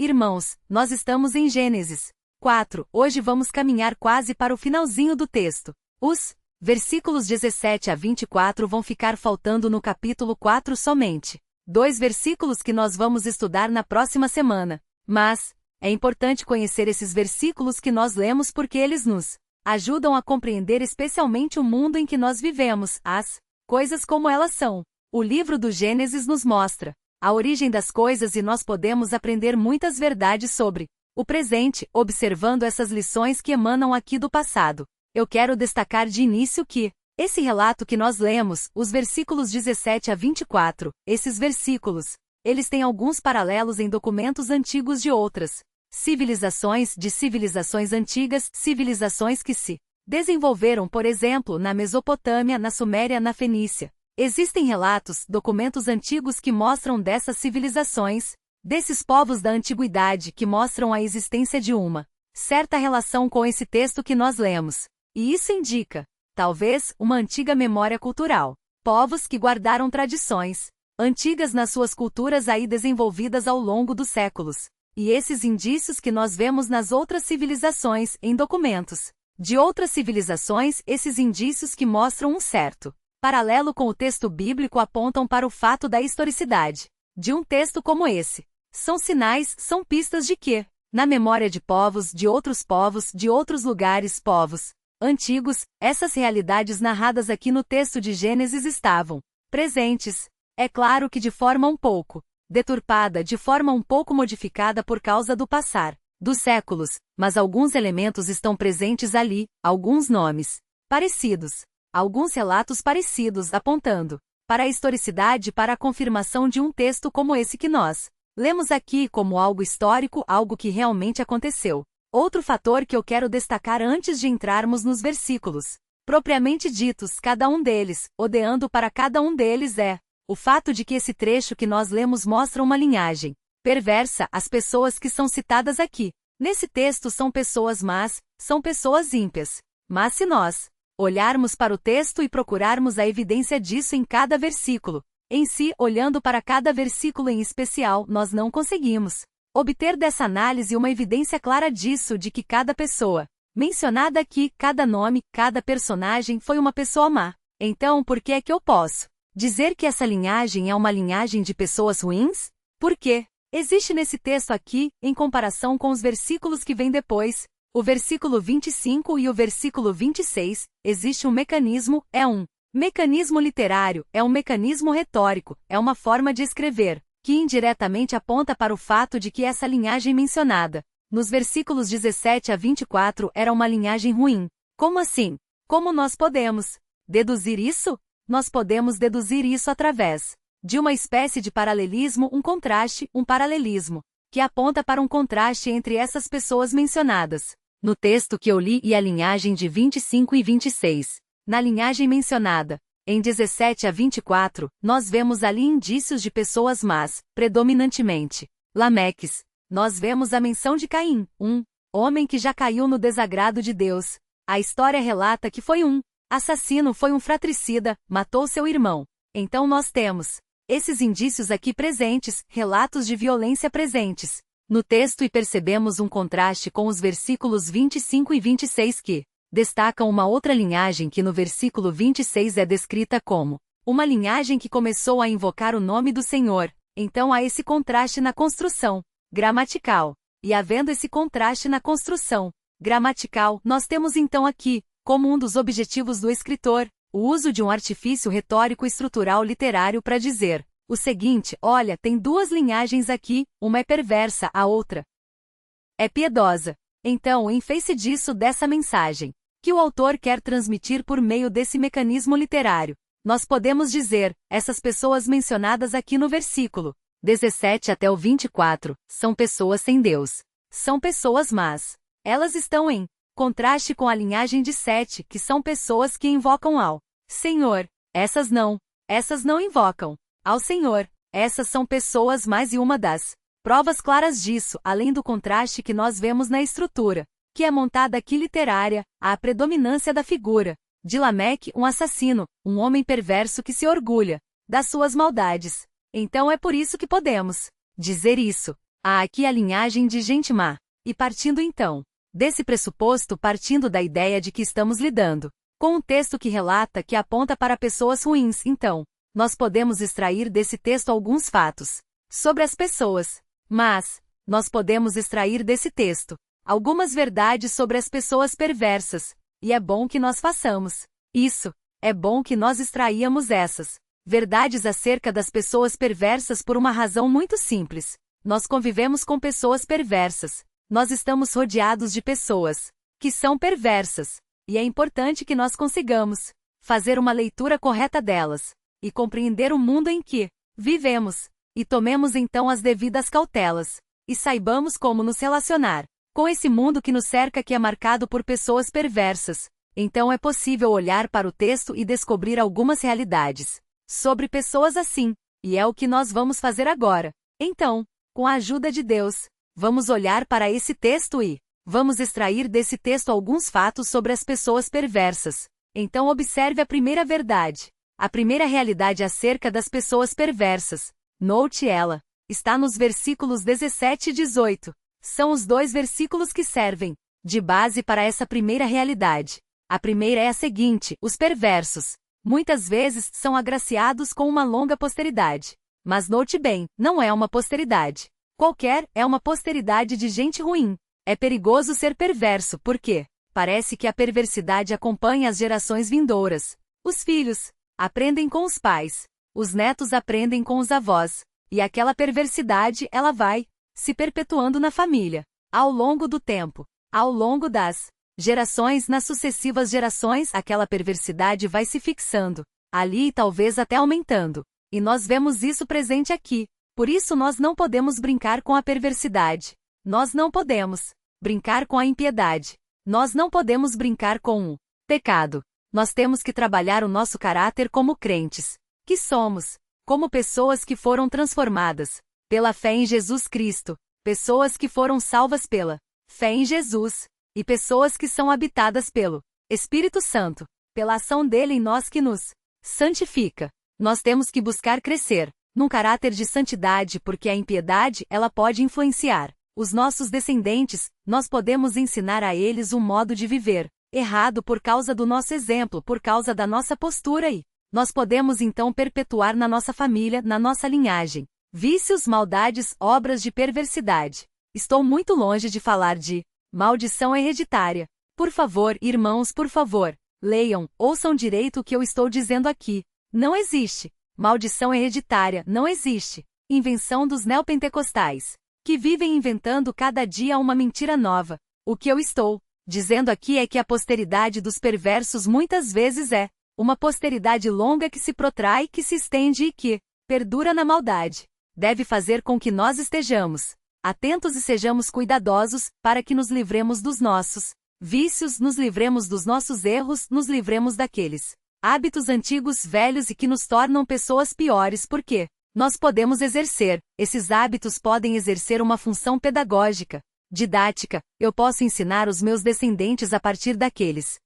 Irmãos, nós estamos em Gênesis 4. Hoje vamos caminhar quase para o finalzinho do texto. Os versículos 17 a 24 vão ficar faltando no capítulo 4 somente. 2 versículos que nós vamos estudar na próxima semana. Mas é importante conhecer esses versículos que nós lemos porque eles nos ajudam a compreender especialmente o mundo em que nós vivemos, as coisas como elas são. O livro do Gênesis nos mostra a origem das coisas e nós podemos aprender muitas verdades sobre o presente, observando essas lições que emanam aqui do passado. Eu quero destacar de início que esse relato que nós lemos, os versículos 17 a 24, esses versículos, eles têm alguns paralelos em documentos antigos de outras civilizações antigas, civilizações que se desenvolveram, por exemplo, na Mesopotâmia, na Suméria, na Fenícia. Existem relatos, documentos antigos que mostram dessas civilizações, desses povos da antiguidade que mostram a existência de uma certa relação com esse texto que nós lemos. E isso indica, talvez, uma antiga memória cultural. Povos que guardaram tradições antigas nas suas culturas aí desenvolvidas ao longo dos séculos. E esses indícios que nós vemos nas outras civilizações, em documentos de outras civilizações, esses indícios que mostram um certo paralelo com o texto bíblico apontam para o fato da historicidade de um texto como esse. São sinais, são pistas de que, na memória de povos, de outros lugares, povos antigos, essas realidades narradas aqui no texto de Gênesis estavam presentes. É claro que de forma um pouco deturpada, de forma um pouco modificada por causa do passar dos séculos, mas alguns elementos estão presentes ali, alguns nomes parecidos. Alguns relatos parecidos apontando para a historicidade, para a confirmação de um texto como esse que nós lemos aqui como algo histórico, algo que realmente aconteceu. Outro fator que eu quero destacar antes de entrarmos nos versículos propriamente ditos, cada um deles, odeando para cada um deles é o fato de que esse trecho que nós lemos mostra uma linhagem perversa. As pessoas que são citadas aqui nesse texto são pessoas más, são pessoas ímpias. Mas se nós olharmos para o texto e procurarmos a evidência disso em cada versículo em si, olhando para cada versículo em especial, nós não conseguimos obter dessa análise uma evidência clara disso, de que cada pessoa mencionada aqui, cada nome, cada personagem foi uma pessoa má. Então, por que é que eu posso dizer que essa linhagem é uma linhagem de pessoas ruins? Por quê? Existe nesse texto aqui, em comparação com os versículos que vêm depois, o versículo 25 e o versículo 26, existe um mecanismo, é um mecanismo literário, é um mecanismo retórico, é uma forma de escrever, que indiretamente aponta para o fato de que essa linhagem mencionada, nos versículos 17 a 24, era uma linhagem ruim. Como assim? Como nós podemos deduzir isso? Nós podemos deduzir isso através de uma espécie de paralelismo, um contraste, um paralelismo, que aponta para um contraste entre essas pessoas mencionadas no texto que eu li e a linhagem de 25 e 26. Na linhagem mencionada, em 17 a 24, nós vemos ali indícios de pessoas más, predominantemente Lameques. Nós vemos a menção de Caim, um homem que já caiu no desagrado de Deus. A história relata que foi um assassino, foi um fratricida, matou seu irmão. Então nós temos esses indícios aqui presentes, relatos de violência presentes no texto, e percebemos um contraste com os versículos 25 e 26 que destacam uma outra linhagem que no versículo 26 é descrita como uma linhagem que começou a invocar o nome do Senhor. Então há esse contraste na construção gramatical. E havendo esse contraste na construção gramatical, nós temos então aqui, como um dos objetivos do escritor, o uso de um artifício retórico estrutural literário para dizer o seguinte: olha, tem duas linhagens aqui, uma é perversa, a outra é piedosa. Então, em face disso, dessa mensagem que o autor quer transmitir por meio desse mecanismo literário, nós podemos dizer, essas pessoas mencionadas aqui no versículo 17 até o 24, são pessoas sem Deus. São pessoas más. Elas estão em contraste com a linhagem de Sete, que são pessoas que invocam ao Senhor. Essas não invocam ao Senhor. Essas são pessoas más, e uma das provas claras disso, além do contraste que nós vemos na estrutura, que é montada aqui literária, a predominância da figura de Lameque, um assassino, um homem perverso que se orgulha das suas maldades. Então é por isso que podemos dizer isso. Há aqui a linhagem de gente má. E partindo então desse pressuposto, partindo da ideia de que estamos lidando com um texto que relata que aponta para pessoas ruins, então, nós podemos extrair desse texto alguns fatos sobre as pessoas. Mas, nós podemos extrair desse texto algumas verdades sobre as pessoas perversas, e é bom que nós façamos isso. É bom que nós extraíamos essas verdades acerca das pessoas perversas por uma razão muito simples. Nós convivemos com pessoas perversas. Nós estamos rodeados de pessoas que são perversas, e é importante que nós consigamos fazer uma leitura correta delas e compreender o mundo em que vivemos, e tomemos então as devidas cautelas e saibamos como nos relacionar com esse mundo que nos cerca, que é marcado por pessoas perversas. Então é possível olhar para o texto e descobrir algumas realidades sobre pessoas assim, e é o que nós vamos fazer agora. Então, com a ajuda de Deus, vamos olhar para esse texto e vamos extrair desse texto alguns fatos sobre as pessoas perversas. Então observe a primeira verdade. A primeira realidade acerca das pessoas perversas. Note ela. Está nos versículos 17 e 18. São os dois versículos que servem de base para essa primeira realidade. A primeira é a seguinte: os perversos muitas vezes são agraciados com uma longa posteridade. Mas note bem, não é uma posteridade qualquer, é uma posteridade de gente ruim. É perigoso ser perverso, porque parece que a perversidade acompanha as gerações vindouras. Os filhos aprendem com os pais, os netos aprendem com os avós, e aquela perversidade, ela vai se perpetuando na família, ao longo do tempo, ao longo das gerações, nas sucessivas gerações, aquela perversidade vai se fixando ali e talvez até aumentando. E nós vemos isso presente aqui. Por isso nós não podemos brincar com a perversidade. Nós não podemos brincar com a impiedade. Nós não podemos brincar com o pecado. Nós temos que trabalhar o nosso caráter como crentes que somos, como pessoas que foram transformadas pela fé em Jesus Cristo, pessoas que foram salvas pela fé em Jesus, e pessoas que são habitadas pelo Espírito Santo, pela ação dele em nós que nos santifica. Nós temos que buscar crescer num caráter de santidade, porque a impiedade, ela pode influenciar os nossos descendentes. Nós podemos ensinar a eles um modo de viver errado por causa do nosso exemplo, por causa da nossa postura, e nós podemos então perpetuar na nossa família, na nossa linhagem, vícios, maldades, obras de perversidade. Estou muito longe de falar de maldição hereditária. Por favor, irmãos, por favor, leiam, ouçam direito o que eu estou dizendo aqui. Não existe maldição hereditária, não existe. Invenção dos neopentecostais, que vivem inventando cada dia uma mentira nova. O que eu estou dizendo aqui é que a posteridade dos perversos muitas vezes é uma posteridade longa que se protrai, que se estende e que perdura na maldade. Deve fazer com que nós estejamos atentos e sejamos cuidadosos, para que nos livremos dos nossos vícios, nos livremos dos nossos erros, nos livremos daqueles hábitos antigos, velhos e que nos tornam pessoas piores, porque nós podemos exercer, esses hábitos podem exercer uma função pedagógica, didática. Eu posso ensinar os meus descendentes a partir daqueles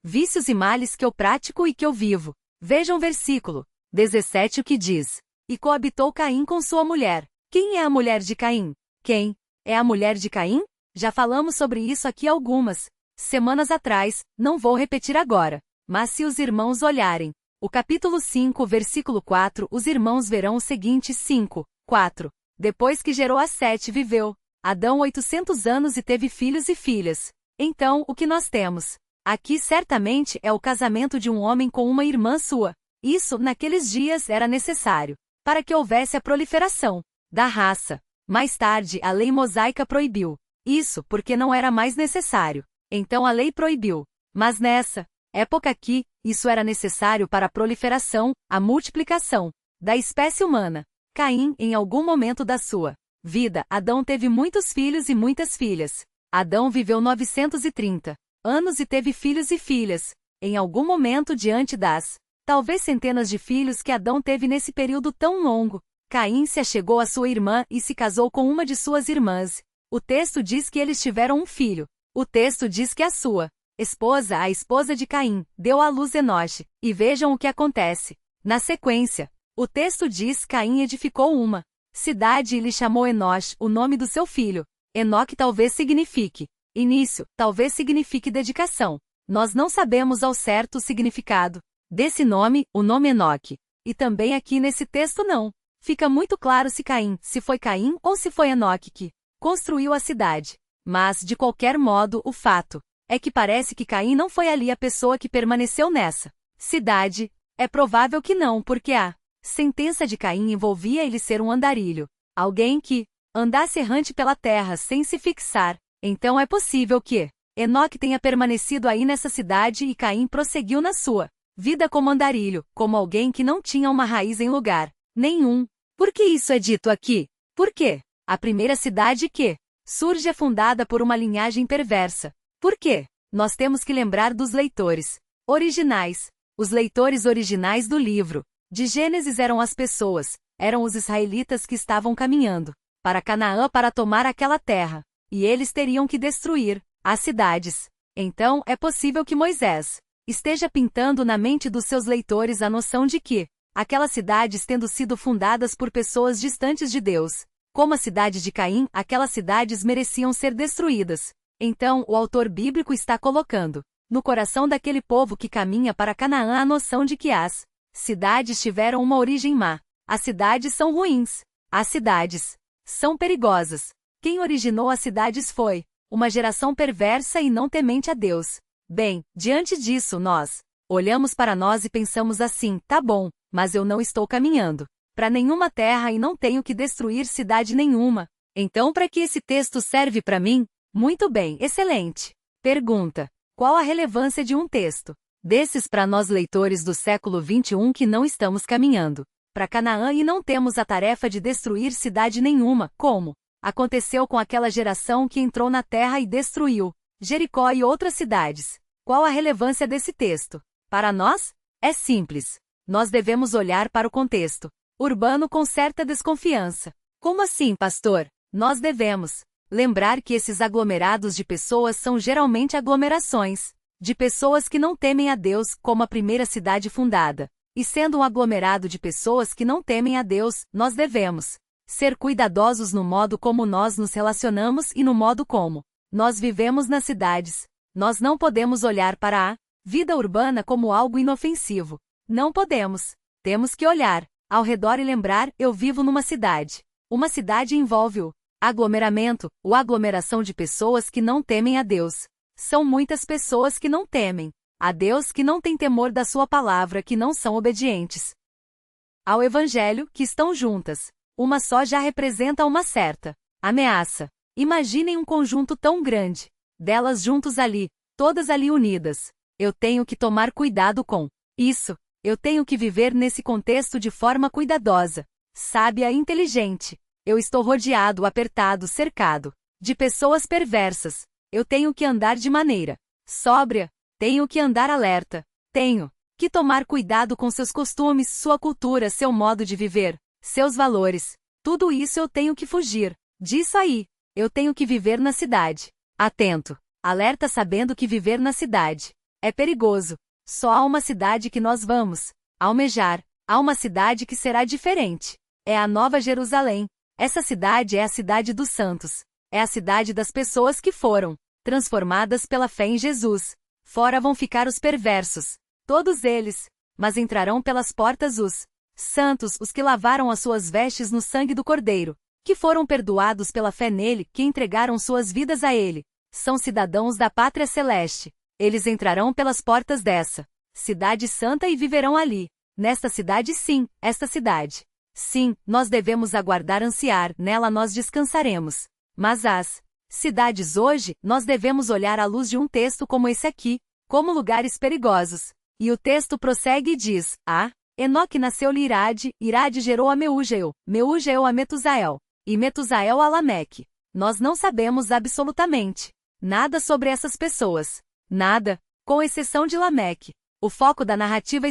vícios e males que eu pratico e que eu vivo. Vejam o versículo 17 o que diz: e coabitou Caim com sua mulher. Quem é a mulher de Caim? Quem é a mulher de Caim? Já falamos sobre isso aqui algumas semanas atrás, não vou repetir agora. Mas se os irmãos olharem o capítulo 5, versículo 4, os irmãos verão o seguinte: 5, 4. Depois que gerou a Sete, viveu Adão 800 anos e teve filhos e filhas. Então, o que nós temos aqui certamente é o casamento de um homem com uma irmã sua. Isso, naqueles dias, era necessário para que houvesse a proliferação da raça. Mais tarde, a lei mosaica proibiu isso, porque não era mais necessário. Então a lei proibiu. Mas nessa época aqui, isso era necessário para a proliferação, a multiplicação da espécie humana. Caim, em algum momento da sua vida, Adão teve muitos filhos e muitas filhas. Adão viveu 930 anos e teve filhos e filhas. Em algum momento, diante das talvez centenas de filhos que Adão teve nesse período tão longo, Caim se achegou à sua irmã e se casou com uma de suas irmãs. O texto diz que eles tiveram um filho. O texto diz que a sua esposa, a esposa de Caim, deu à luz Enoche. E vejam o que acontece. Na sequência, o texto diz: Caim edificou uma cidade e lhe chamou Enosh, o nome do seu filho. Enoque talvez signifique início, talvez signifique dedicação. Nós não sabemos ao certo o significado desse nome, o nome Enoque. E também aqui nesse texto não fica muito claro se foi Caim ou se foi Enoque que construiu a cidade. Mas, de qualquer modo, o fato é que parece que Caim não foi ali a pessoa que permaneceu nessa cidade. É provável que não, porque a sentença de Caim envolvia ele ser um andarilho, alguém que andasse errante pela terra sem se fixar. Então é possível que Enoque tenha permanecido aí nessa cidade e Caim prosseguiu na sua vida como andarilho, como alguém que não tinha uma raiz em lugar nenhum. Por que isso é dito aqui? Porque a primeira cidade que surge é fundada por uma linhagem perversa. Por quê? Nós temos que lembrar dos leitores originais. Os leitores originais do livro de Gênesis eram as pessoas, eram os israelitas que estavam caminhando para Canaã para tomar aquela terra, e eles teriam que destruir as cidades. Então, é possível que Moisés esteja pintando na mente dos seus leitores a noção de que aquelas cidades tendo sido fundadas por pessoas distantes de Deus, como a cidade de Caim, aquelas cidades mereciam ser destruídas. Então, o autor bíblico está colocando no coração daquele povo que caminha para Canaã a noção de que as cidades tiveram uma origem má. As cidades são ruins. As cidades são perigosas. Quem originou as cidades foi uma geração perversa e não temente a Deus. Bem, diante disso nós olhamos para nós e pensamos assim, tá bom, mas eu não estou caminhando para nenhuma terra e não tenho que destruir cidade nenhuma. Então para que esse texto serve para mim? Muito bem, excelente. Pergunta: qual a relevância de um texto desses para nós leitores do século 21 que não estamos caminhando para Canaã e não temos a tarefa de destruir cidade nenhuma, como aconteceu com aquela geração que entrou na terra e destruiu Jericó e outras cidades? Qual a relevância desse texto? Para nós? É simples. Nós devemos olhar para o contexto urbano com certa desconfiança. Como assim, pastor? Nós devemos lembrar que esses aglomerados de pessoas são geralmente aglomerações de pessoas que não temem a Deus, como a primeira cidade fundada. E sendo um aglomerado de pessoas que não temem a Deus, nós devemos ser cuidadosos no modo como nós nos relacionamos e no modo como nós vivemos nas cidades. Nós não podemos olhar para a vida urbana como algo inofensivo. Não podemos. Temos que olhar ao redor e lembrar, eu vivo numa cidade. Uma cidade envolve o aglomeramento, ou aglomeração de pessoas que não temem a Deus. São muitas pessoas que não temem a Deus, que não têm temor da sua palavra, que não são obedientes ao Evangelho, que estão juntas. Uma só já representa uma certa ameaça. Imaginem um conjunto tão grande delas juntos ali, todas ali unidas. Eu tenho que tomar cuidado com isso. Eu tenho que viver nesse contexto de forma cuidadosa, sábia e inteligente. Eu estou rodeado, apertado, cercado de pessoas perversas. Eu tenho que andar de maneira sóbria. Tenho que andar alerta. Tenho que tomar cuidado com seus costumes, sua cultura, seu modo de viver, seus valores. Tudo isso eu tenho que fugir disso aí. Eu tenho que viver na cidade. Atento, alerta, sabendo que viver na cidade é perigoso. Só há uma cidade que nós vamos almejar. Há uma cidade que será diferente. É a Nova Jerusalém. Essa cidade é a cidade dos santos. É a cidade das pessoas que foram transformadas pela fé em Jesus. Fora vão ficar os perversos, todos eles, mas entrarão pelas portas os santos, os que lavaram as suas vestes no sangue do Cordeiro, que foram perdoados pela fé nele, que entregaram suas vidas a ele. São cidadãos da pátria celeste. Eles entrarão pelas portas dessa cidade santa e viverão ali. Nesta cidade, sim, esta cidade. Sim, nós devemos aguardar, ansiar, nela nós descansaremos. Mas as cidades hoje, nós devemos olhar à luz de um texto como esse aqui, como lugares perigosos. E o texto prossegue e diz: Enoque nasceu-lhe Irade, Irade gerou a Meújael, Meújael a Metusael, e Metusael a Lameque. Nós não sabemos absolutamente nada sobre essas pessoas. Nada, com exceção de Lameque. O foco da narrativa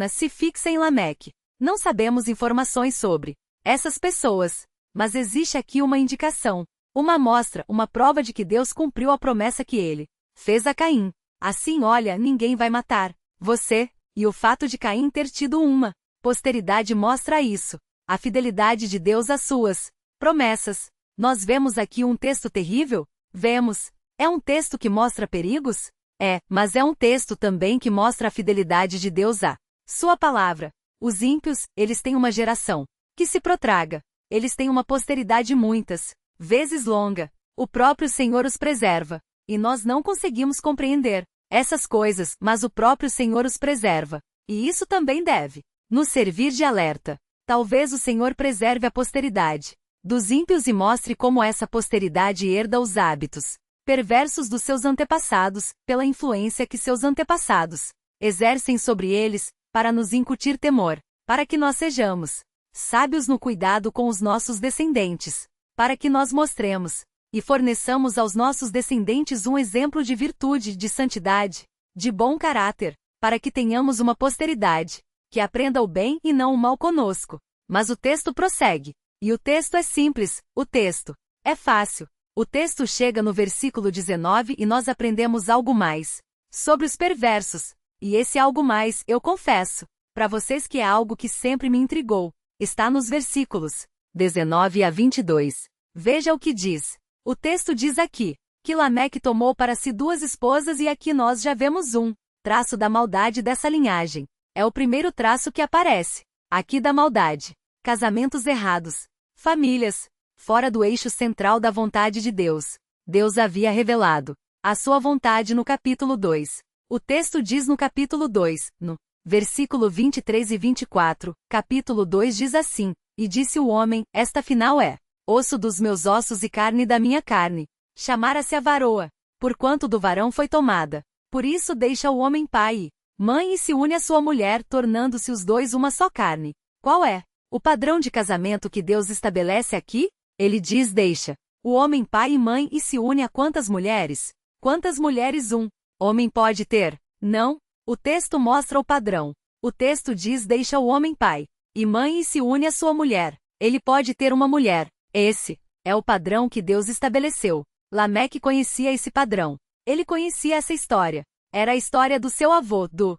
se fixa em Lameque. Não sabemos informações sobre essas pessoas, mas existe aqui uma indicação, uma amostra, uma prova de que Deus cumpriu a promessa que ele fez a Caim. Assim, olha, ninguém vai matar você, e o fato de Caim ter tido uma posteridade mostra isso. a fidelidade de Deus às suas promessas. Nós vemos aqui um texto terrível? Vemos. É um texto que mostra perigos? É, mas é um texto também que mostra a fidelidade de Deus à sua palavra. Os ímpios, eles têm uma geração que se protraga. Eles têm uma posteridade muitas vezes longa. O próprio Senhor os preserva. E nós não conseguimos compreender essas coisas, mas o próprio Senhor os preserva. E isso também deve nos servir de alerta. Talvez o Senhor preserve a posteridade dos ímpios e mostre como essa posteridade herda os hábitos perversos dos seus antepassados, pela influência que seus antepassados exercem sobre eles, para nos incutir temor, para que nós sejamos sábios no cuidado com os nossos descendentes, para que nós mostremos e forneçamos aos nossos descendentes um exemplo de virtude, de santidade, de bom caráter, para que tenhamos uma posteridade que aprenda o bem e não o mal conosco. Mas o texto prossegue. E o texto é simples, o texto é fácil. O texto chega no versículo 19 e nós aprendemos algo mais sobre os perversos. E esse algo mais, eu confesso, para vocês que é algo que sempre me intrigou. Está nos versículos 19 a 22. Veja o que diz. O texto diz aqui que Lameque tomou para si 2 esposas e aqui nós já vemos um traço da maldade dessa linhagem. É o primeiro traço que aparece aqui da maldade. Casamentos errados. Famílias fora do eixo central da vontade de Deus. Deus havia revelado a sua vontade no capítulo 2. O texto diz no capítulo 2, no versículo 23 e 24, capítulo 2 diz assim: E disse o homem, esta final é osso dos meus ossos e carne da minha carne. Chamara-se a varoa, porquanto do varão foi tomada. Por isso deixa o homem pai e mãe e se une à sua mulher, tornando-se os dois uma só carne. Qual é o padrão de casamento que Deus estabelece aqui? Ele diz deixa o homem pai e mãe e se une a quantas mulheres? Quantas mulheres um homem pode ter? Não. O texto mostra o padrão. O texto diz deixa o homem pai e mãe e se une à sua mulher. Ele pode ter uma mulher. Esse é o padrão que Deus estabeleceu. Lameque conhecia esse padrão. Ele conhecia essa história. Era a história do seu avô, do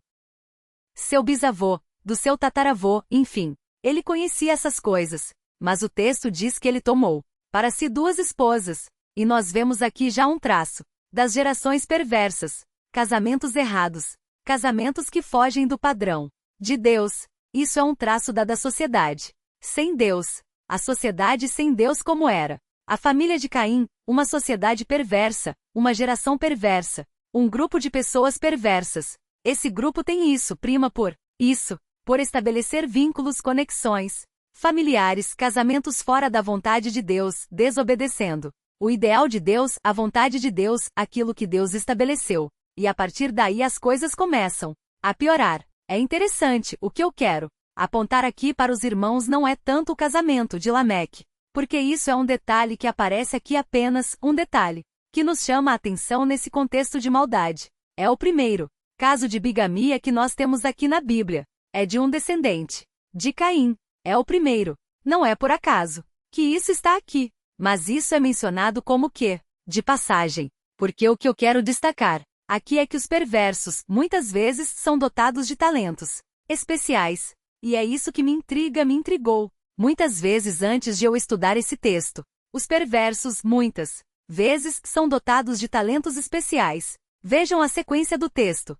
seu bisavô, do seu tataravô, enfim. Ele conhecia essas coisas. Mas o texto diz que ele tomou para si 2 esposas. E nós vemos aqui já um traço das gerações perversas. Casamentos errados. Casamentos que fogem do padrão de Deus. Isso é um traço da sociedade sem Deus. A sociedade sem Deus como era. A família de Caim, uma sociedade perversa, uma geração perversa, um grupo de pessoas perversas. Esse grupo tem isso, prima por isso, por estabelecer vínculos, conexões familiares, casamentos fora da vontade de Deus, desobedecendo o ideal de Deus, a vontade de Deus, aquilo que Deus estabeleceu. E a partir daí as coisas começam a piorar. É interessante, o que eu quero apontar aqui para os irmãos não é tanto o casamento de Lameque, porque isso é um detalhe que aparece aqui, apenas um detalhe que nos chama a atenção nesse contexto de maldade. É o primeiro caso de bigamia que nós temos aqui na Bíblia. É de um descendente de Caim. É o primeiro. Não é por acaso que isso está aqui, mas isso é mencionado como que de passagem, porque o que eu quero destacar aqui é que os perversos, muitas vezes, são dotados de talentos especiais. E é isso que me intriga, me intrigou. Muitas vezes antes de eu estudar esse texto, os perversos, muitas vezes, são dotados de talentos especiais. Vejam a sequência do texto.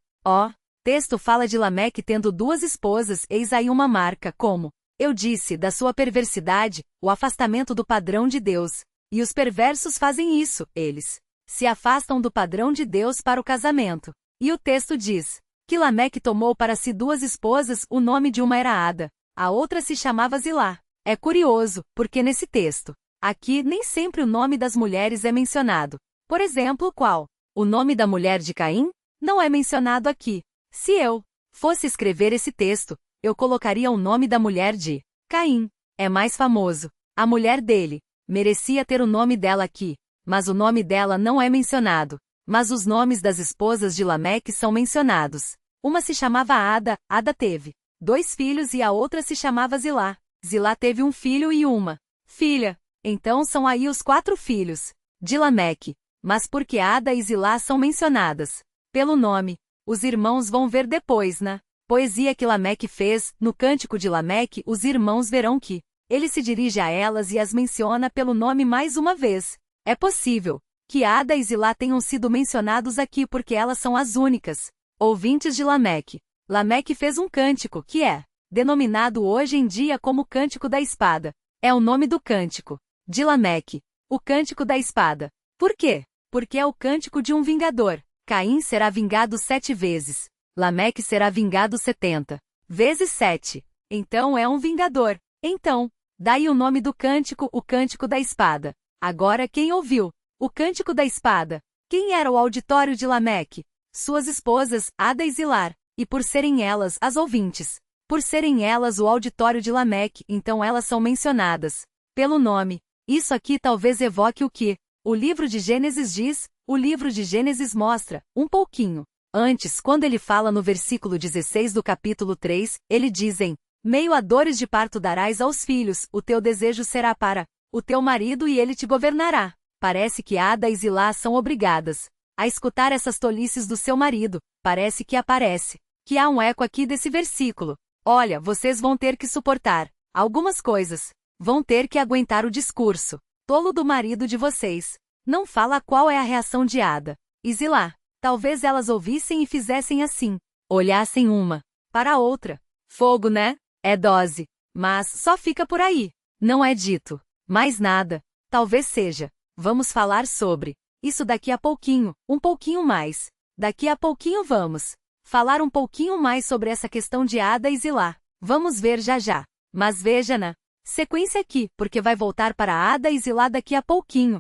Texto fala de Lameque tendo 2 esposas, eis aí uma marca, como eu disse, da sua perversidade, o afastamento do padrão de Deus. E os perversos fazem isso, eles se afastam do padrão de Deus para o casamento. E o texto diz que Lameque tomou para si 2 esposas, o nome de uma era Ada, a outra se chamava Zilá. É curioso, porque nesse texto aqui nem sempre o nome das mulheres é mencionado. Por exemplo, qual? O nome da mulher de Caim? Não é mencionado aqui. Se eu fosse escrever esse texto, eu colocaria o nome da mulher de Caim. É mais famoso. A mulher dele merecia ter o nome dela aqui, mas o nome dela não é mencionado. Mas os nomes das esposas de Lameque são mencionados. Uma se chamava Ada, Ada teve 2 filhos e a outra se chamava Zilá. Zilá teve um filho e uma filha. Então são aí os 4 filhos de Lameque. Mas porque Ada e Zilá são mencionadas pelo nome, os irmãos vão ver depois na poesia que Lameque fez, no Cântico de Lameque, os irmãos verão que Ele se dirige a elas e as menciona pelo nome mais uma vez. É possível que Ada e Zilá tenham sido mencionados aqui porque elas são as únicas ouvintes de Lameque. Lameque fez um cântico que é denominado hoje em dia como Cântico da Espada. É o nome do cântico de Lameque, o Cântico da Espada. Por quê? Porque é o cântico de um vingador. Caim será vingado 7 vezes. Lameque será vingado 70 vezes 7. Então é um vingador. Então, daí o nome do cântico, o Cântico da Espada. Agora quem ouviu o Cântico da Espada? Quem era o auditório de Lameque? Suas esposas, Ada e Zilar, e por serem elas as ouvintes. Por serem elas o auditório de Lameque, então elas são mencionadas pelo nome. Isso aqui talvez evoque o que o livro de Gênesis diz. O livro de Gênesis mostra, um pouquinho antes, quando ele fala no versículo 16 do capítulo 3, ele dizem: meio a dores de parto darás aos filhos, o teu desejo será para o teu marido e ele te governará. Parece que Ada e Zilá são obrigadas a escutar essas tolices do seu marido. Parece que aparece que há um eco aqui desse versículo. Olha, vocês vão ter que suportar algumas coisas. Vão ter que aguentar o discurso tolo do marido de vocês. Não fala qual é a reação de Ada e Zilá. Talvez elas ouvissem e fizessem assim. Olhassem uma para a outra. Fogo, né? É dose. Mas só fica por aí. Não é dito mais nada. Talvez seja. Vamos falar sobre isso daqui a pouquinho, um pouquinho mais. Daqui a pouquinho vamos falar um pouquinho mais sobre essa questão de Ada e Zilá. Vamos ver já já. Mas veja na sequência aqui, porque vai voltar para Ada e Zilá daqui a pouquinho.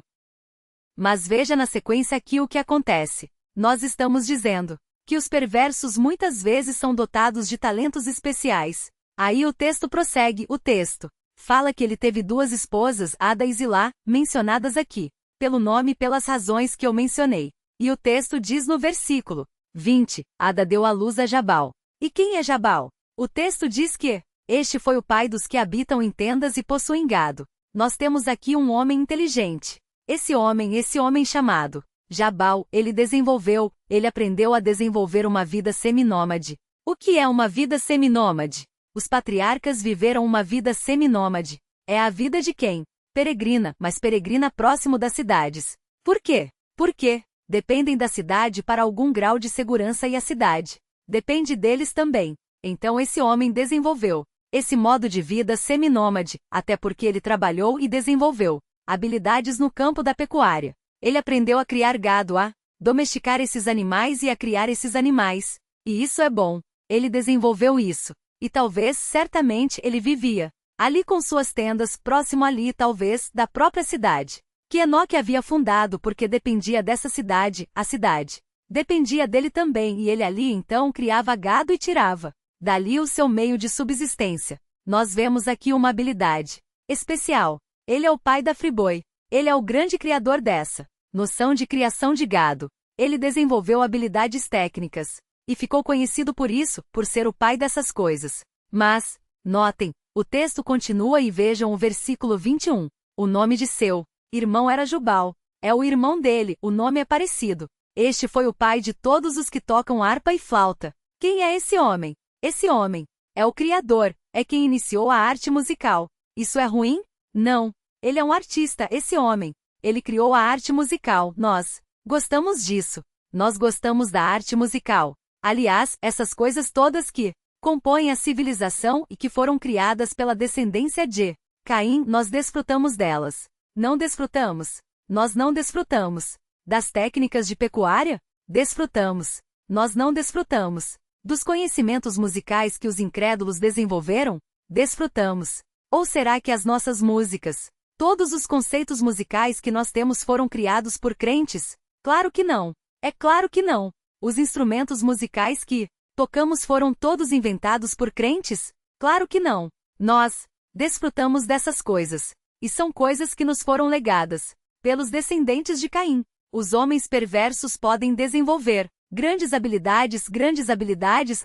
Mas veja na sequência aqui o que acontece. Nós estamos dizendo que os perversos muitas vezes são dotados de talentos especiais. Aí o texto prossegue, o texto fala que ele teve 2 esposas, Ada e Zilá, mencionadas aqui pelo nome e pelas razões que eu mencionei. E o texto diz no versículo 20, Ada deu à luz a Jabal. E quem é Jabal? O texto diz que este foi o pai dos que habitam em tendas e possuem gado. Nós temos aqui um homem inteligente. Esse homem chamado Jabal, ele aprendeu a desenvolver uma vida seminômade. O que é uma vida seminômade? Os patriarcas viveram uma vida seminômade. É a vida de quem? Peregrina, mas peregrina próximo das cidades. Por quê? Porque dependem da cidade para algum grau de segurança e a cidade depende deles também. Então esse homem desenvolveu esse modo de vida seminômade, até porque ele trabalhou e desenvolveu habilidades no campo da pecuária. Ele aprendeu a criar gado, a domesticar esses animais e a criar esses animais. E isso é bom. Ele desenvolveu isso. E talvez, certamente, ele vivia ali com suas tendas, próximo ali, talvez, da própria cidade que Enoque havia fundado, porque dependia dessa cidade, a cidade dependia dele também, e ele ali então criava gado e tirava dali o seu meio de subsistência. Nós vemos aqui uma habilidade especial. Ele é o pai da Friboi. Ele é o grande criador dessa noção de criação de gado. Ele desenvolveu habilidades técnicas e ficou conhecido por isso, por ser o pai dessas coisas. Mas, notem, o texto continua e vejam o versículo 21. O nome de seu irmão era Jubal. É o irmão dele, o nome é parecido. Este foi o pai de todos os que tocam harpa e flauta. Quem é esse homem? Esse homem é o Criador, é quem iniciou a arte musical. Isso é ruim? Não. Ele é um artista, esse homem. Ele criou a arte musical. Nós gostamos disso. Nós gostamos da arte musical. Aliás, essas coisas todas que compõem a civilização e que foram criadas pela descendência de Caim, nós desfrutamos delas. Não desfrutamos? Nós não desfrutamos. Das técnicas de pecuária? Desfrutamos. Nós não desfrutamos. Dos conhecimentos musicais que os incrédulos desenvolveram? Desfrutamos. Ou será que as nossas músicas, todos os conceitos musicais que nós temos foram criados por crentes? Claro que não. É claro que não. Os instrumentos musicais que tocamos foram todos inventados por crentes? Claro que não. Nós desfrutamos dessas coisas. E são coisas que nos foram legadas pelos descendentes de Caim. Os homens perversos podem desenvolver grandes habilidades,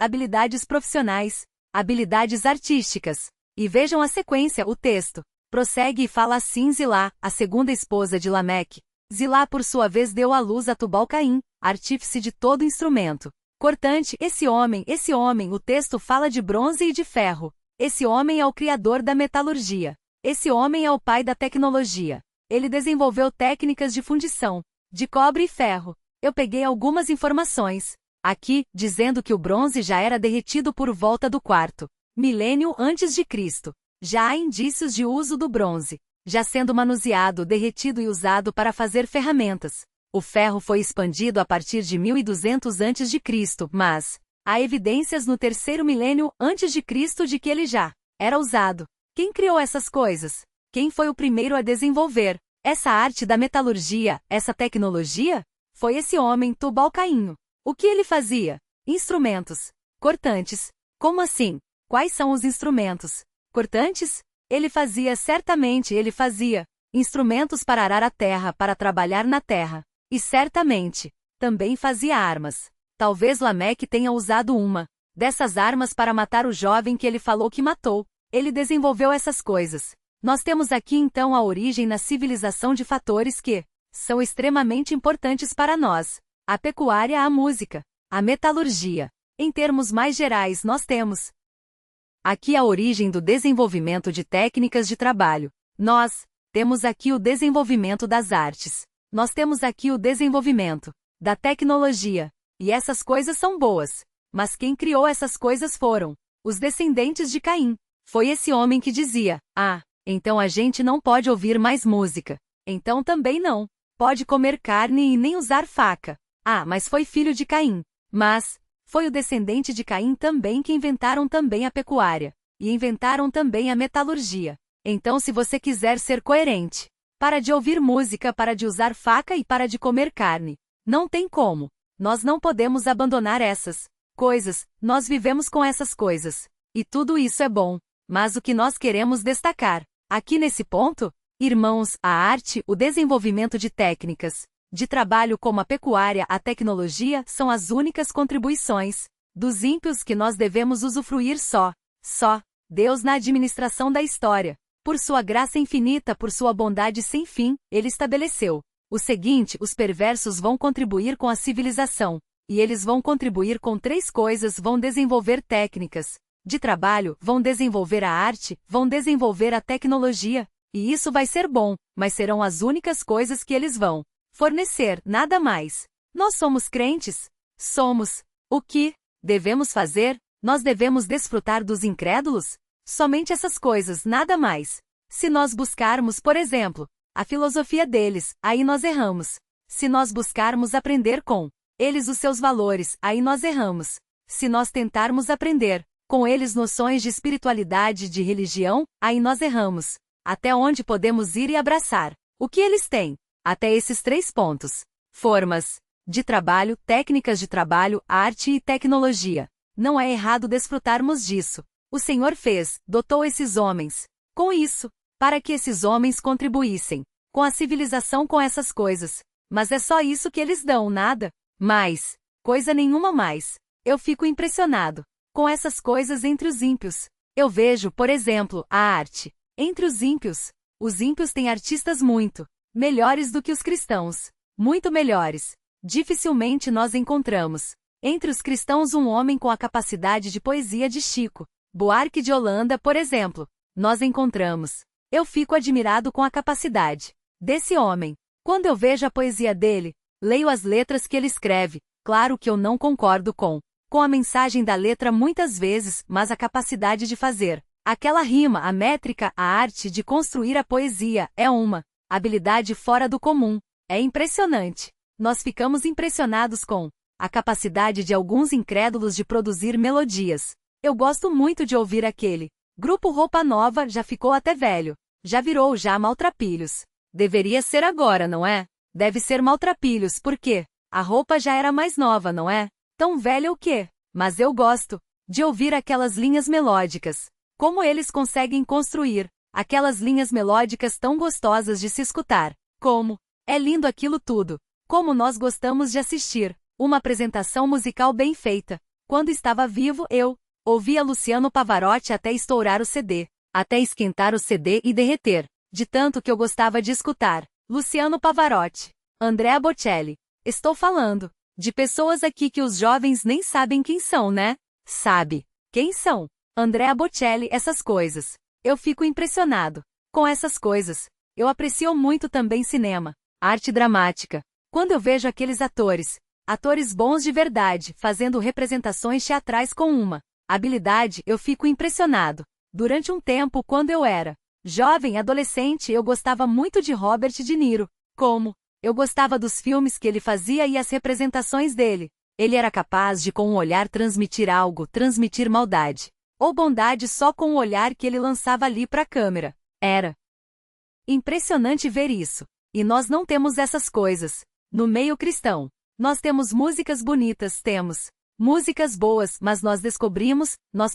habilidades profissionais, habilidades artísticas. E vejam a sequência, o texto prossegue e fala assim: Zilá, a segunda esposa de Lameque. Zilá, por sua vez, deu à luz a Tubal-Caim, artífice de todo instrumento cortante. Esse homem, o texto fala de bronze e de ferro. Esse homem é o criador da metalurgia. Esse homem é o pai da tecnologia. Ele desenvolveu técnicas de fundição de cobre e ferro. Eu peguei algumas informações aqui, dizendo que o bronze já era derretido por volta do quarto milênio antes de Cristo. Já há indícios de uso do bronze, já sendo manuseado, derretido e usado para fazer ferramentas. O ferro foi expandido a partir de 1200 a.C., mas há evidências no terceiro milênio antes de Cristo de que ele já era usado. Quem criou essas coisas? Quem foi o primeiro a desenvolver essa arte da metalurgia, essa tecnologia? Foi esse homem, Tubal-Cainho. O que ele fazia? Instrumentos cortantes. Como assim? Quais são os instrumentos cortantes? Ele fazia instrumentos para arar a terra, para trabalhar na terra. E certamente, também fazia armas. Talvez Lameque tenha usado uma dessas armas para matar o jovem que ele falou que matou. Ele desenvolveu essas coisas. Nós temos aqui então a origem na civilização de fatores que são extremamente importantes para nós. A pecuária, a música, a metalurgia. Em termos mais gerais, nós temos aqui a origem do desenvolvimento de técnicas de trabalho. Nós temos aqui o desenvolvimento das artes. Nós temos aqui o desenvolvimento da tecnologia. E essas coisas são boas. Mas quem criou essas coisas foram os descendentes de Caim. Foi esse homem que dizia: então a gente não pode ouvir mais música. Então também não pode comer carne e nem usar faca. Mas foi filho de Caim. Mas foi o descendente de Caim também que inventaram também a pecuária. E inventaram também a metalurgia. Então, se você quiser ser coerente, para de ouvir música, para de usar faca e para de comer carne. Não tem como. Nós não podemos abandonar essas coisas. Nós vivemos com essas coisas. E tudo isso é bom. Mas o que nós queremos destacar aqui nesse ponto, irmãos, a arte, o desenvolvimento de técnicas de trabalho como a pecuária, a tecnologia, são as únicas contribuições dos ímpios que nós devemos usufruir só. Deus na administração da história. Por sua graça infinita, por sua bondade sem fim, ele estabeleceu o seguinte: os perversos vão contribuir com a civilização. E eles vão contribuir com 3 coisas: vão desenvolver técnicas de trabalho, vão desenvolver a arte, vão desenvolver a tecnologia. E isso vai ser bom, mas serão as únicas coisas que eles vão fornecer, nada mais. Nós somos crentes? Somos. O que devemos fazer? Nós devemos desfrutar dos incrédulos? Somente essas coisas, nada mais. Se nós buscarmos, por exemplo, a filosofia deles, aí nós erramos. Se nós buscarmos aprender com eles os seus valores, aí nós erramos. Se nós tentarmos aprender com eles noções de espiritualidade, de religião, aí nós erramos. Até onde podemos ir e abraçar o que eles têm? Até esses 3 pontos. Formas de trabalho, técnicas de trabalho, arte e tecnologia. Não é errado desfrutarmos disso. O Senhor dotou esses homens com isso, para que esses homens contribuíssem com a civilização com essas coisas. Mas é só isso que eles dão, nada mais, coisa nenhuma mais. Eu fico impressionado com essas coisas entre os ímpios. Eu vejo, por exemplo, a arte entre os ímpios. Os ímpios têm artistas muito melhores do que os cristãos. Muito melhores. Dificilmente nós encontramos entre os cristãos um homem com a capacidade de poesia de Chico Buarque de Holanda, por exemplo. Nós encontramos. Eu fico admirado com a capacidade desse homem. Quando eu vejo a poesia dele, leio as letras que ele escreve. Claro que eu não concordo com a mensagem da letra muitas vezes, mas a capacidade de fazer aquela rima, a métrica, a arte de construir a poesia, é uma habilidade fora do comum. É impressionante. Nós ficamos impressionados com a capacidade de alguns incrédulos de produzir melodias. Eu gosto muito de ouvir aquele grupo Roupa Nova, já ficou até velho. Já virou maltrapilhos. Deveria ser agora, não é? Deve ser maltrapilhos, porque a roupa já era mais nova, não é? Tão velha o quê? Mas eu gosto de ouvir aquelas linhas melódicas. Como eles conseguem construir aquelas linhas melódicas tão gostosas de se escutar. Como é lindo aquilo tudo. Como nós gostamos de assistir uma apresentação musical bem feita. Quando estava vivo, eu ouvia Luciano Pavarotti até estourar o CD, até esquentar o CD e derreter, de tanto que eu gostava de escutar Luciano Pavarotti, Andrea Bocelli. Estou falando de pessoas aqui que os jovens nem sabem quem são, né? Sabe quem são? Andrea Bocelli, essas coisas. Eu fico impressionado com essas coisas. Eu aprecio muito também cinema, arte dramática. Quando eu vejo aqueles atores bons de verdade, fazendo representações teatrais com uma habilidade, eu fico impressionado. Durante um tempo, quando eu era jovem adolescente, eu gostava muito de Robert De Niro. Eu gostava dos filmes que ele fazia e as representações dele. Ele era capaz de com um olhar transmitir algo, transmitir maldade ou bondade só com o olhar que ele lançava ali para a câmera. Era impressionante ver isso. E nós não temos essas coisas no meio cristão. Nós temos músicas bonitas, temos músicas boas, mas nós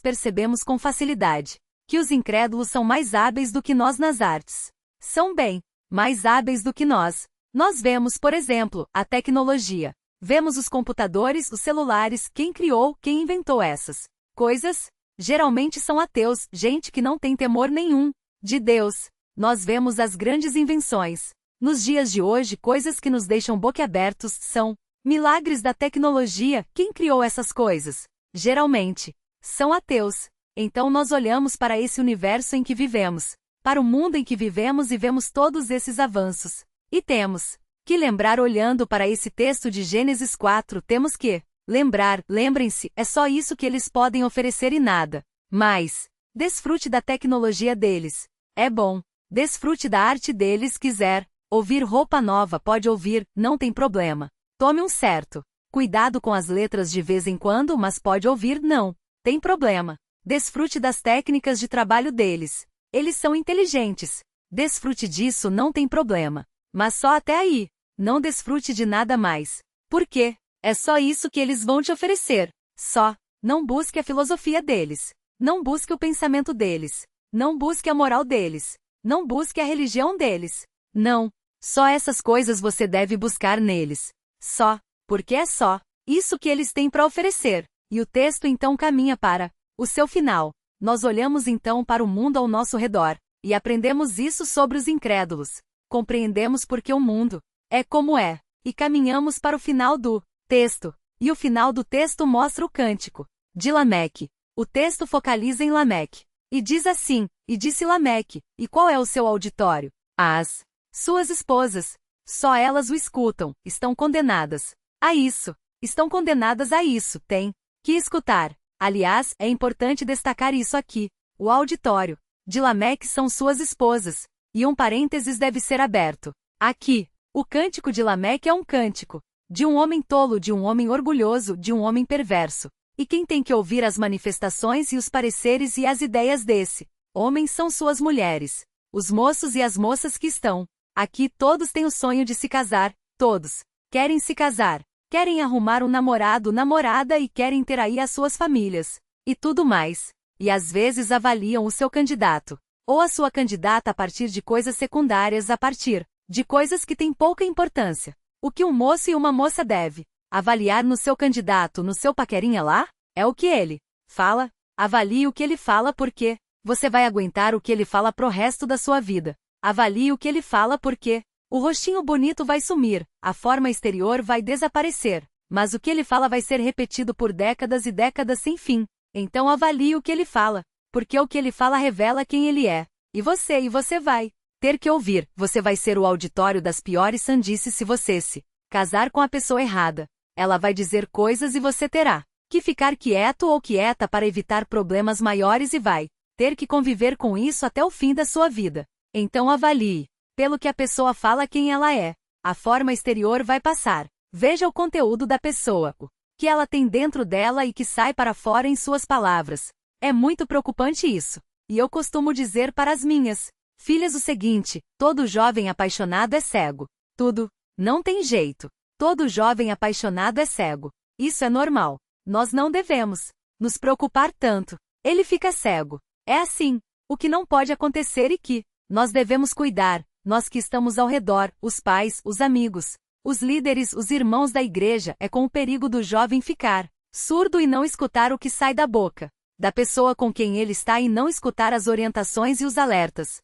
percebemos com facilidade que os incrédulos são mais hábeis do que nós nas artes. São bem mais hábeis do que nós. Nós vemos, por exemplo, a tecnologia. Vemos os computadores, os celulares, quem criou, quem inventou essas coisas. Geralmente são ateus, gente que não tem temor nenhum de Deus. Nós vemos as grandes invenções. Nos dias de hoje, coisas que nos deixam boquiabertos são milagres da tecnologia. Quem criou essas coisas? Geralmente são ateus. Então nós olhamos para esse universo em que vivemos, para o mundo em que vivemos e vemos todos esses avanços. E temos que lembrar, olhando para esse texto de Gênesis 4, temos que lembrar, lembrem-se, é só isso que eles podem oferecer e nada mais. Desfrute da tecnologia deles. É bom. Desfrute da arte deles. Quiser ouvir roupa nova, pode ouvir, não tem problema. Tome um certo cuidado com as letras de vez em quando, mas pode ouvir, não tem problema. Desfrute das técnicas de trabalho deles. Eles são inteligentes. Desfrute disso, não tem problema. Mas só até aí. Não desfrute de nada mais. Por quê? É só isso que eles vão te oferecer. Só. Não busque a filosofia deles. Não busque o pensamento deles. Não busque a moral deles. Não busque a religião deles. Não. Só essas coisas você deve buscar neles. Só. Porque é só isso que eles têm para oferecer. E o texto então caminha para o seu final. Nós olhamos então para o mundo ao nosso redor e aprendemos isso sobre os incrédulos. Compreendemos porque o mundo é como é, e caminhamos para o final do texto. E o final do texto mostra o cântico de Lameque. O texto focaliza em Lameque. E diz assim: e disse Lameque. E qual é o seu auditório? As suas esposas. Só elas o escutam, estão condenadas a isso. Estão condenadas a isso, tem que escutar. Aliás, é importante destacar isso aqui. O auditório de Lameque são suas esposas. E um parênteses deve ser aberto. Aqui, o cântico de Lameque é um cântico de um homem tolo, de um homem orgulhoso, de um homem perverso. E quem tem que ouvir as manifestações e os pareceres e as ideias desse homem são suas mulheres. Os moços e as moças que estão aqui, todos têm o sonho de se casar, todos querem se casar, querem arrumar um namorado, namorada e querem ter aí as suas famílias e tudo mais. E às vezes avaliam o seu candidato ou a sua candidata a partir de coisas secundárias, a partir de coisas que têm pouca importância. O que um moço e uma moça deve avaliar no seu candidato, no seu paquerinha lá, é o que ele fala. Avalie o que ele fala, porque você vai aguentar o que ele fala pro resto da sua vida. Avalie o que ele fala, porque o rostinho bonito vai sumir, a forma exterior vai desaparecer, mas o que ele fala vai ser repetido por décadas e décadas sem fim. Então avalie o que ele fala, porque o que ele fala revela quem ele é. E você vai ter que ouvir. Você vai ser o auditório das piores sandices se você se casar com a pessoa errada. Ela vai dizer coisas e você terá que ficar quieto ou quieta para evitar problemas maiores e vai ter que conviver com isso até o fim da sua vida. Então avalie pelo que a pessoa fala quem ela é. A forma exterior vai passar. Veja o conteúdo da pessoa, o que ela tem dentro dela e que sai para fora em suas palavras. É muito preocupante isso. E eu costumo dizer para as minhas filhas o seguinte: todo jovem apaixonado é cego. Tudo. Não tem jeito. Todo jovem apaixonado é cego. Isso é normal. Nós não devemos nos preocupar tanto. Ele fica cego. É assim. O que não pode acontecer e que nós devemos cuidar, nós que estamos ao redor, os pais, os amigos, os líderes, os irmãos da igreja, é com o perigo do jovem ficar surdo e não escutar o que sai da boca da pessoa com quem ele está e não escutar as orientações e os alertas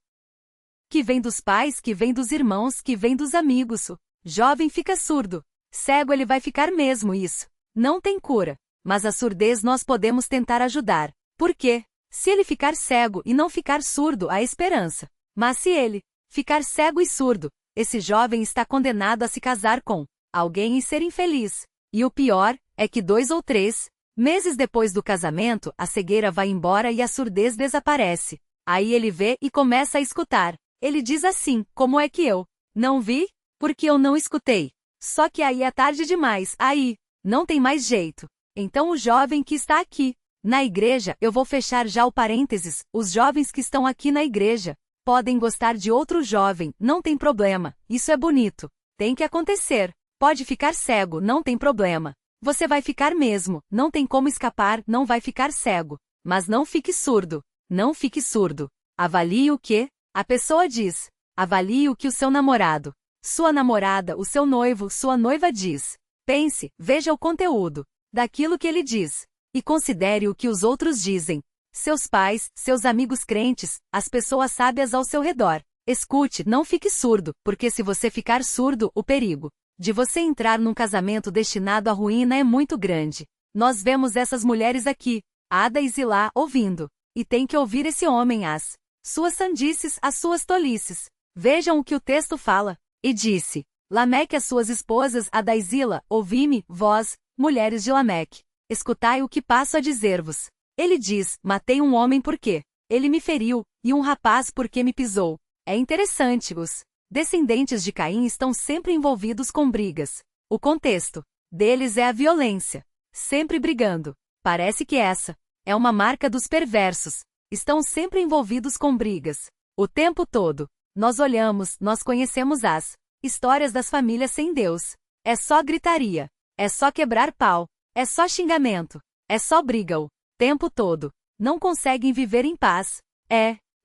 que vem dos pais, que vem dos irmãos, que vem dos amigos. O jovem fica surdo. Cego ele vai ficar mesmo, isso não tem cura. Mas a surdez nós podemos tentar ajudar. Por quê? Se ele ficar cego e não ficar surdo, há esperança. Mas se ele ficar cego e surdo, esse jovem está condenado a se casar com alguém e ser infeliz. E o pior é que 2 ou 3 meses depois do casamento, a cegueira vai embora e a surdez desaparece. Aí ele vê e começa a escutar. Ele diz assim: como é que eu não vi? Porque eu não escutei. Só que aí é tarde demais, aí não tem mais jeito. Então o jovem que está aqui na igreja, eu vou fechar já o parênteses, os jovens que estão aqui na igreja podem gostar de outro jovem, não tem problema, isso é bonito. Tem que acontecer. Pode ficar cego, não tem problema. Você vai ficar mesmo, não tem como escapar, não vai ficar cego. Mas não fique surdo. Não fique surdo. Avalie o que a pessoa diz. Avalie o que o seu namorado, sua namorada, o seu noivo, sua noiva diz. Pense, veja o conteúdo daquilo que ele diz. E considere o que os outros dizem. Seus pais, seus amigos crentes, as pessoas sábias ao seu redor. Escute, não fique surdo, porque se você ficar surdo, o perigo de você entrar num casamento destinado à ruína é muito grande. Nós vemos essas mulheres aqui, Ada e Zilá, ouvindo. E tem que ouvir esse homem as suas sandices, as suas tolices. Vejam o que o texto fala. E disse Lameque às suas esposas, Ada e Zila, ouvi-me, vós, mulheres de Lameque. Escutai o que passo a dizer-vos. Ele diz, matei um homem porque ele me feriu, e um rapaz porque me pisou. É interessante, os descendentes de Caim estão sempre envolvidos com brigas. O contexto deles é a violência. Sempre brigando. Parece que essa é uma marca dos perversos. Estão sempre envolvidos com brigas. O tempo todo. Nós olhamos, nós conhecemos as histórias das famílias sem Deus. É só gritaria. É só quebrar pau. É só xingamento. É só briga o tempo todo. Não conseguem viver em paz.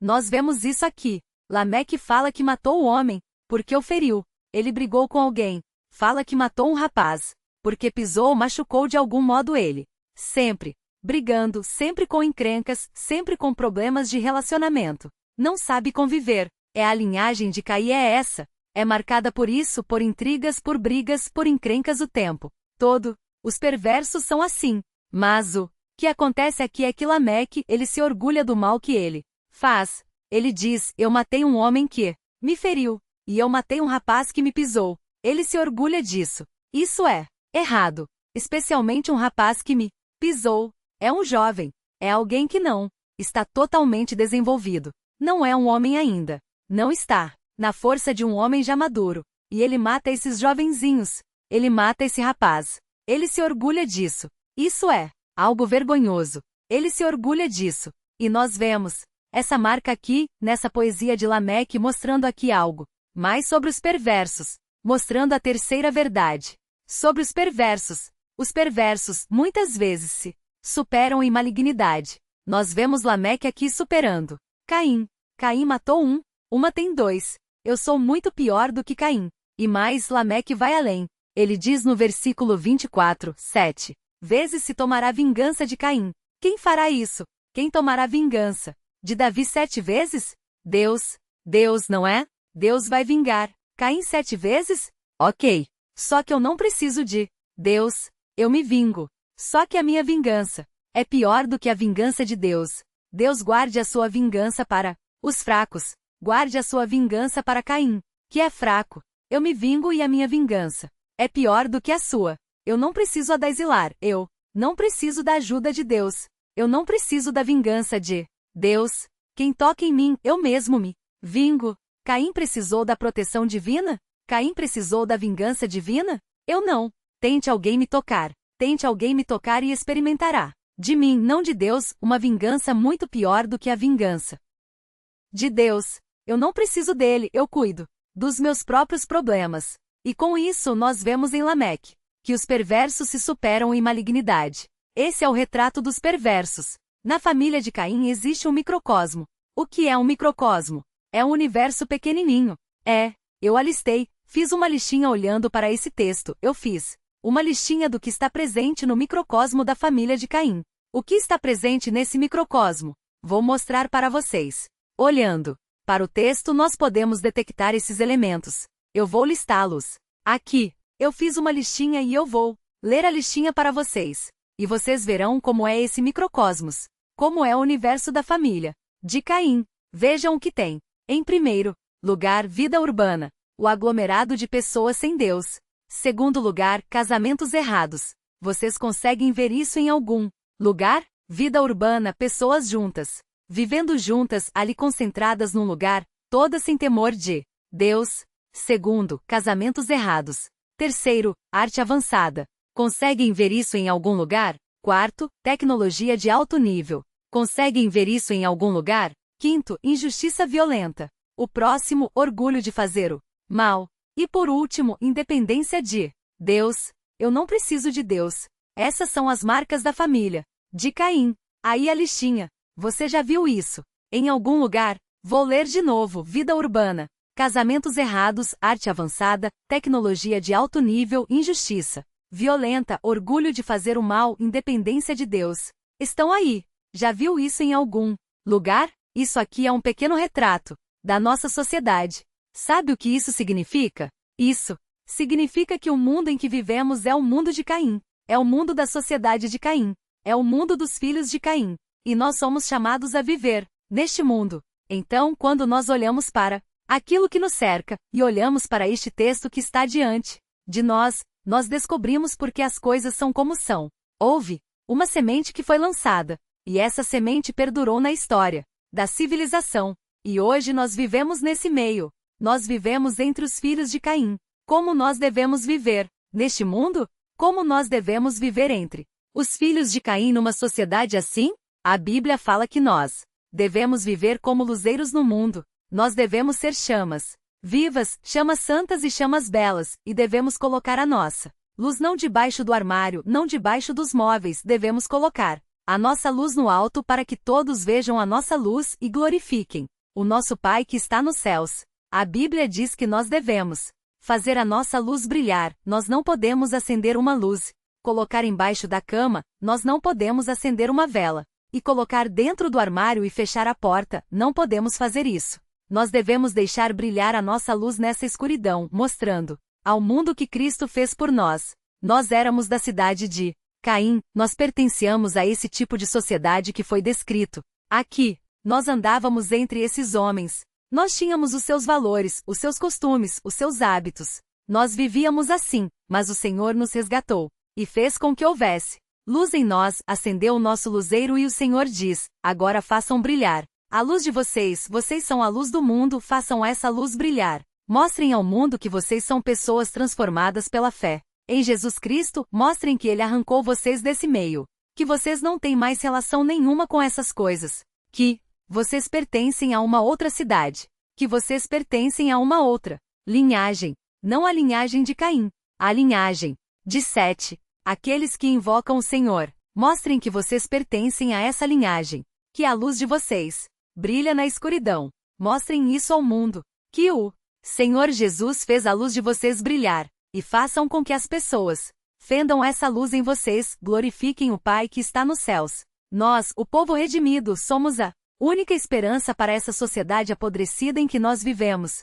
Nós vemos isso aqui. Lameque fala que matou o homem, porque o feriu. Ele brigou com alguém. Fala que matou um rapaz, porque pisou ou machucou de algum modo ele. Sempre brigando, sempre com encrencas, sempre com problemas de relacionamento. Não sabe conviver. A linhagem de Caim é essa. É marcada por isso, por intrigas, por brigas, por encrencas o tempo todo. Os perversos são assim. Mas o que acontece aqui é que Lameque, ele se orgulha do mal que ele faz. Ele diz, eu matei um homem que me feriu, e eu matei um rapaz que me pisou. Ele se orgulha disso. Isso é errado. Especialmente um rapaz que me pisou. É um jovem. É alguém que não está totalmente desenvolvido. Não é um homem ainda. Não está na força de um homem já maduro. E ele mata esses jovenzinhos. Ele mata esse rapaz. Ele se orgulha disso. Isso é algo vergonhoso. Ele se orgulha disso. E nós vemos essa marca aqui, nessa poesia de Lameque, mostrando aqui algo mais sobre os perversos, mostrando a terceira verdade sobre os perversos. Os perversos, muitas vezes, se superam em malignidade. Nós vemos Lameque aqui superando Caim. Caim matou um, uma tem 2. Eu sou muito pior do que Caim. E mais, Lameque vai além. Ele diz no versículo 24, 7 vezes se tomará vingança de Caim. Quem fará isso? Quem tomará vingança? De Davi 7 vezes? Deus. Deus, não é? Deus vai vingar. Caim 7 vezes? Ok. Só que eu não preciso de Deus. Eu me vingo. Só que a minha vingança é pior do que a vingança de Deus. Deus guarde a sua vingança para os fracos. Guarde a sua vingança para Caim, que é fraco. Eu me vingo e a minha vingança é pior do que a sua. Eu não preciso adasilar. Eu não preciso da ajuda de Deus. Eu não preciso da vingança de Deus. Quem toca em mim, eu mesmo me vingo. Caim precisou da proteção divina? Caim precisou da vingança divina? Eu não. Tente alguém me tocar. Tente alguém me tocar e experimentará. De mim, não de Deus, uma vingança muito pior do que a vingança de Deus. Eu não preciso dele, eu cuido dos meus próprios problemas. E com isso nós vemos em Lameque que os perversos se superam em malignidade. Esse é o retrato dos perversos. Na família de Caim existe um microcosmo. O que é um microcosmo? É um universo pequenininho. Eu alistei, fiz uma listinha olhando para esse texto, eu fiz uma listinha do que está presente no microcosmo da família de Caim. O que está presente nesse microcosmo? Vou mostrar para vocês. Olhando para o texto nós podemos detectar esses elementos. Eu vou listá-los. Aqui, eu fiz uma listinha e eu vou ler a listinha para vocês. E vocês verão como é esse microcosmos. Como é o universo da família de Caim. Vejam o que tem Em primeiro lugar, vida urbana, o aglomerado de pessoas sem Deus. Segundo lugar, casamentos errados. Vocês conseguem ver isso em algum lugar? Vida urbana, pessoas juntas, vivendo juntas, ali concentradas num lugar, todas sem temor de Deus. Segundo, casamentos errados. Terceiro, arte avançada. Conseguem ver isso em algum lugar? Quarto, tecnologia de alto nível. Conseguem ver isso em algum lugar? Quinto, injustiça violenta. O próximo, orgulho de fazer o mal. E por último, independência de Deus. Eu não preciso de Deus. Essas são as marcas da família de Caim. Aí a listinha. Você já viu isso em algum lugar? Vou ler de novo. Vida urbana, casamentos errados, arte avançada, tecnologia de alto nível, injustiça violenta, orgulho de fazer o mal, independência de Deus. Estão aí. Já viu isso em algum lugar? Isso aqui é um pequeno retrato da nossa sociedade. Sabe o que isso significa? Isso significa que o mundo em que vivemos é o mundo de Caim. É o mundo da sociedade de Caim. É o mundo dos filhos de Caim. E nós somos chamados a viver neste mundo. Então, quando nós olhamos para aquilo que nos cerca, e olhamos para este texto que está diante de nós, nós descobrimos por que as coisas são como são. Houve uma semente que foi lançada, e essa semente perdurou na história da civilização. E hoje nós vivemos nesse meio. Nós vivemos entre os filhos de Caim. Como nós devemos viver neste mundo? Como nós devemos viver entre os filhos de Caim numa sociedade assim? A Bíblia fala que nós devemos viver como luzeiros no mundo. Nós devemos ser chamas vivas, chamas santas e chamas belas, e devemos colocar a nossa luz não debaixo do armário, não debaixo dos móveis, devemos colocar a nossa luz no alto para que todos vejam a nossa luz e glorifiquem o nosso Pai que está nos céus. A Bíblia diz que nós devemos fazer a nossa luz brilhar. Nós não podemos acender uma luz, colocar embaixo da cama. Nós não podemos acender uma vela e colocar dentro do armário e fechar a porta. Não podemos fazer isso. Nós devemos deixar brilhar a nossa luz nessa escuridão, mostrando ao mundo que Cristo fez por nós. Nós éramos da cidade de Caim, nós pertencíamos a esse tipo de sociedade que foi descrito aqui. Nós andávamos entre esses homens. Nós tínhamos os seus valores, os seus costumes, os seus hábitos. Nós vivíamos assim, mas o Senhor nos resgatou e fez com que houvesse luz em nós, acendeu o nosso luzeiro e o Senhor diz: agora façam brilhar a luz de vocês. Vocês são a luz do mundo, façam essa luz brilhar. Mostrem ao mundo que vocês são pessoas transformadas pela fé em Jesus Cristo. Mostrem que Ele arrancou vocês desse meio, que vocês não têm mais relação nenhuma com essas coisas, que vocês pertencem a uma outra cidade, que vocês pertencem a uma outra linhagem, não a linhagem de Caim, a linhagem de Sete, aqueles que invocam o Senhor. Mostrem que vocês pertencem a essa linhagem, que a luz de vocês brilha na escuridão. Mostrem isso ao mundo, que o Senhor Jesus fez a luz de vocês brilhar, e façam com que as pessoas fendam essa luz em vocês, glorifiquem o Pai que está nos céus. Nós, o povo redimido, somos a única esperança para essa sociedade apodrecida em que nós vivemos.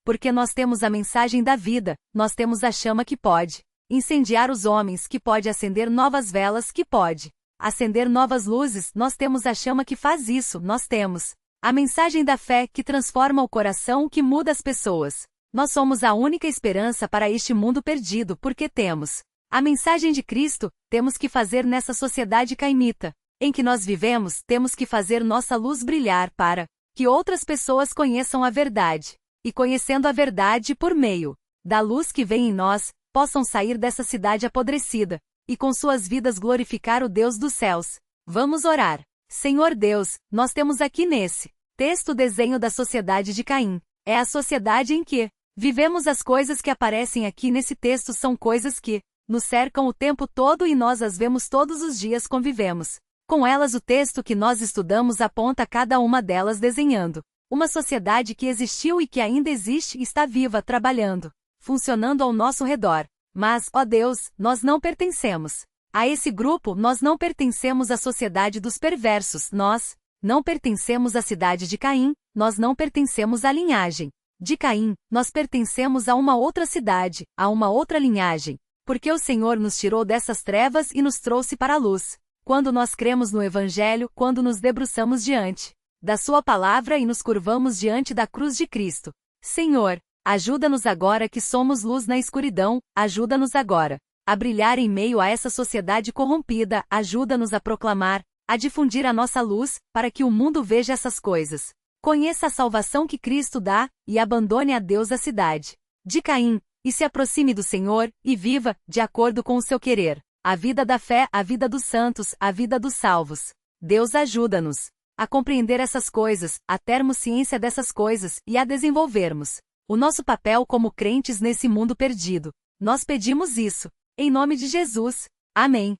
Porque nós temos a mensagem da vida, nós temos a chama que pode incendiar os homens, que pode acender novas velas, que pode acender novas luzes. Nós temos a chama que faz isso. Nós temos a mensagem da fé que transforma o coração, que muda as pessoas. Nós somos a única esperança para este mundo perdido, porque temos a mensagem de Cristo. Temos que fazer nessa sociedade caimita em que nós vivemos, temos que fazer nossa luz brilhar para que outras pessoas conheçam a verdade, e conhecendo a verdade por meio da luz que vem em nós, possam sair dessa cidade apodrecida e com suas vidas glorificar o Deus dos céus. Vamos orar. Senhor Deus, nós temos aqui nesse texto o desenho da sociedade de Caim. É a sociedade em que vivemos. As coisas que aparecem aqui nesse texto são coisas que nos cercam o tempo todo e nós as vemos todos os dias, convivemos com elas. O texto que nós estudamos aponta cada uma delas desenhando uma sociedade que existiu e que ainda existe e está viva, trabalhando, funcionando ao nosso redor. Mas, ó Deus, nós não pertencemos a esse grupo. Nós não pertencemos à sociedade dos perversos. Nós não pertencemos à cidade de Caim. Nós não pertencemos à linhagem de Caim. Nós pertencemos a uma outra cidade, a uma outra linhagem, porque o Senhor nos tirou dessas trevas e nos trouxe para a luz. Quando nós cremos no Evangelho, quando nos debruçamos diante da sua palavra e nos curvamos diante da cruz de Cristo. Senhor, ajuda-nos agora que somos luz na escuridão, ajuda-nos agora a brilhar em meio a essa sociedade corrompida, ajuda-nos a proclamar, a difundir a nossa luz, para que o mundo veja essas coisas. Conheça a salvação que Cristo dá, e abandone a Deus a cidade de Caim, e se aproxime do Senhor, e viva, de acordo com o seu querer, a vida da fé, a vida dos santos, a vida dos salvos. Deus ajuda-nos a compreender essas coisas, a termos ciência dessas coisas, e a desenvolvermos o nosso papel como crentes nesse mundo perdido. Nós pedimos isso, em nome de Jesus. Amém.